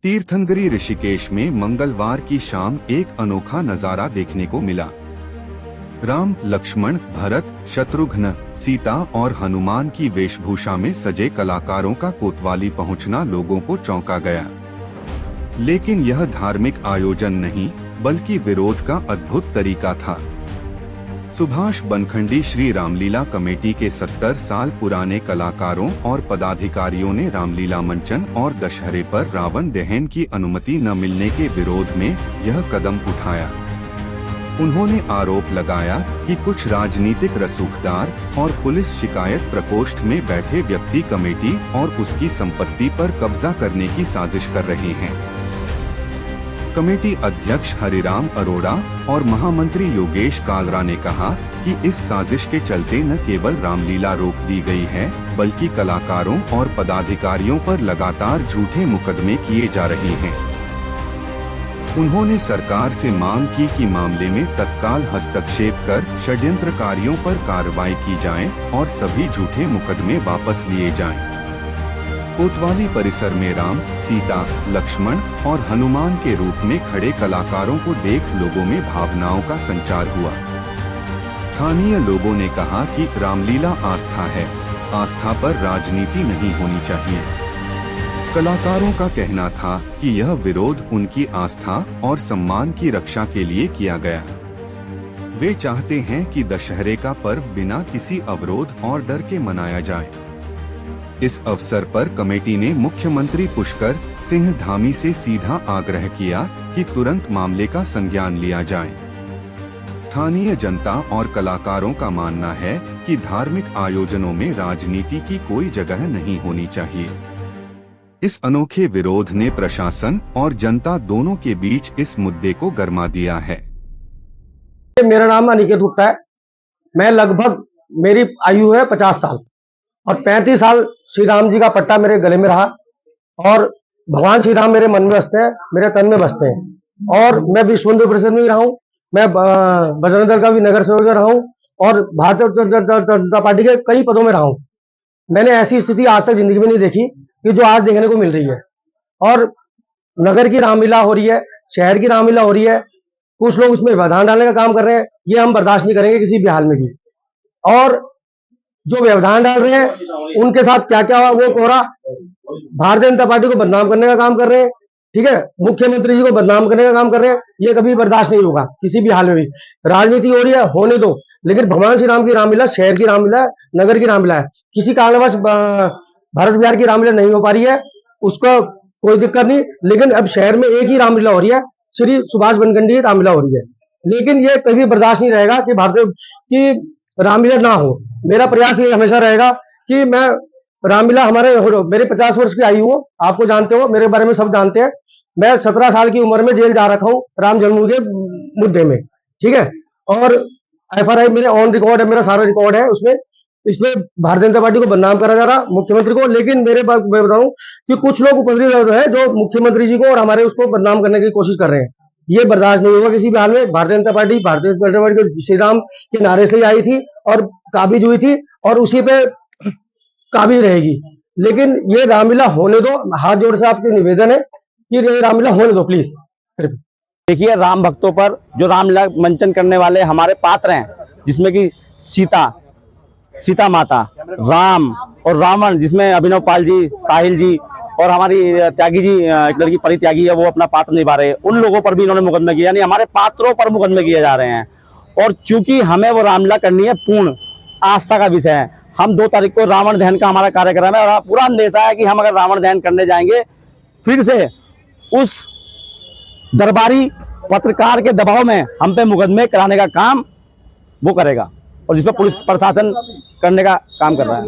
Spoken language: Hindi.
तीर्थनगरी ऋषिकेश में मंगलवार की शाम एक अनोखा नजारा देखने को मिला। राम, लक्ष्मण, भरत, शत्रुघ्न, सीता और हनुमान की वेशभूषा में सजे कलाकारों का कोतवाली पहुंचना लोगों को चौंका गया। लेकिन यह धार्मिक आयोजन नहीं बल्कि विरोध का अद्भुत तरीका था। सुभाष बनखंडी श्री रामलीला कमेटी के 70 साल पुराने कलाकारों और पदाधिकारियों ने रामलीला मंचन और दशहरे पर रावण दहन की अनुमति न मिलने के विरोध में यह कदम उठाया। उन्होंने आरोप लगाया कि कुछ राजनीतिक रसूखदार और पुलिस शिकायत प्रकोष्ठ में बैठे व्यक्ति कमेटी और उसकी संपत्ति पर कब्जा करने की साजिश कर रहे हैं। कमेटी अध्यक्ष हरिराम अरोड़ा और महामंत्री योगेश कालरा ने कहा कि इस साजिश के चलते न केवल रामलीला रोक दी गई है बल्कि कलाकारों और पदाधिकारियों पर लगातार झूठे मुकदमे किए जा रहे हैं। उन्होंने सरकार से मांग की कि मामले में तत्काल हस्तक्षेप कर षड्यंत्रकारियों पर कार्रवाई की जाए और सभी झूठे मुकदमे वापस लिए जाएं। कोतवाली परिसर में राम, सीता, लक्ष्मण और हनुमान के रूप में खड़े कलाकारों को देख लोगों में भावनाओं का संचार हुआ। स्थानीय लोगों ने कहा कि रामलीला आस्था है, आस्था पर राजनीति नहीं होनी चाहिए। कलाकारों का कहना था कि यह विरोध उनकी आस्था और सम्मान की रक्षा के लिए किया गया। वे चाहते हैं कि दशहरे का पर्व बिना किसी अवरोध और डर के मनाया जाए। इस अवसर पर कमेटी ने मुख्यमंत्री पुष्कर सिंह धामी से सीधा आग्रह किया कि तुरंत मामले का संज्ञान लिया जाए। स्थानीय जनता और कलाकारों का मानना है कि धार्मिक आयोजनों में राजनीति की कोई जगह नहीं होनी चाहिए। इस अनोखे विरोध ने प्रशासन और जनता दोनों के बीच इस मुद्दे को गरमा दिया है। मेरा नाम अनिकेत गुप्ता है। मैं लगभग, मेरी आयु है 50 साल और 35 साल श्री राम जी का पट्टा मेरे गले में रहा और भगवान श्री राम मेरे मन में बसते हैं, मेरे तन में बसते हैं। और मैं विश्व हिंदू परिषद में भी रहा हूँ, मैं बजरंग दल का भी नगर सेवक रहा हूँ और भारतीय जनता पार्टी के कई पदों में रहा हूँ। मैंने ऐसी स्थिति आज तक जिंदगी में नहीं देखी कि जो आज देखने को मिल रही है। और नगर की रामलीला हो रही है, शहर की रामलीला हो रही है, कुछ लोग उसमें व्यवधान डालने का काम कर रहे हैं। ये हम बर्दाश्त नहीं करेंगे किसी भी हाल में भी। और जो व्यवधान डाल रहे हैं उनके साथ क्या क्या वो कोरा भारतीय जनता पार्टी को बदनाम करने का काम कर रहे हैं, ठीक है, मुख्यमंत्री जी को बदनाम करने का काम कर रहे हैं। ये कभी बर्दाश्त नहीं होगा किसी भी हाल में भी। राजनीति हो रही है, होने दो, लेकिन भगवान श्री राम की रामलीला शहर की रामलीला, नगर की रामलीला है। किसी कारणवश भारत बिहार की रामलीला नहीं हो पा रही है, उसका कोई दिक्कत नहीं, लेकिन अब शहर में एक ही रामलीला हो रही है, श्री सुभाष बनखंडी रामलीला हो रही है। लेकिन ये कभी बर्दाश्त नहीं रहेगा कि भारतीय की रामलीला ना हो। मेरा प्रयास ये हमेशा रहेगा कि मैं रामलीला मेरे 50 वर्ष की आयु हो, आपको जानते हो, मेरे बारे में सब जानते हैं। मैं 17 साल की उम्र में जेल जा रखा हूँ राम जन्मभूमि के मुद्दे में, ठीक है। और FRI मेरे ऑन रिकॉर्ड है, मेरा सारा रिकॉर्ड है उसमें। इसमें भारतीय जनता पार्टी को बदनाम करा जा रहा, मुख्यमंत्री को। लेकिन मैं बताऊं कि कुछ लोग उपद्रवी है जो मुख्यमंत्री जी को और हमारे उसको बदनाम करने की कोशिश कर रहे हैं। ये बर्दाश्त नहीं होगा किसी भी हाल में। भारतीय जनता पार्टी श्री राम के नारे से ही आई थी और काबिज हुई थी और उसी पे काबिज रहेगी। लेकिन ये रामलीला होने दो। हाथ जोड़ से आपके निवेदन है कि ये रामलीला होने दो प्लीज। देखिए, राम भक्तों पर जो रामलीला मंचन करने वाले हमारे पात्र हैं, जिसमें कि सीता माता, राम और रावण, जिसमें अभिनव पाल जी, साहिल जी और हमारी त्यागी जी, एक लड़की परित्यागी है, वो अपना पात्र निभा रहे हैं। उन लोगों पर भी इन्होंने मुकदमे किए, यानी हमारे पात्रों पर मुकदमे किए जा रहे हैं। और चूंकि हमें वो रामलीला करनी है, पूर्ण आस्था का विषय है। हम 2 तारीख को रावण दहन का हमारा कार्यक्रम है और पूरा अंदेशा है कि हम अगर रावण दहन करने जाएंगे, फिर से उस दरबारी पत्रकार के दबाव में हम पे मुकदमे कराने का काम वो करेगा और जिसमें पुलिस प्रशासन करने का काम कर रहा है।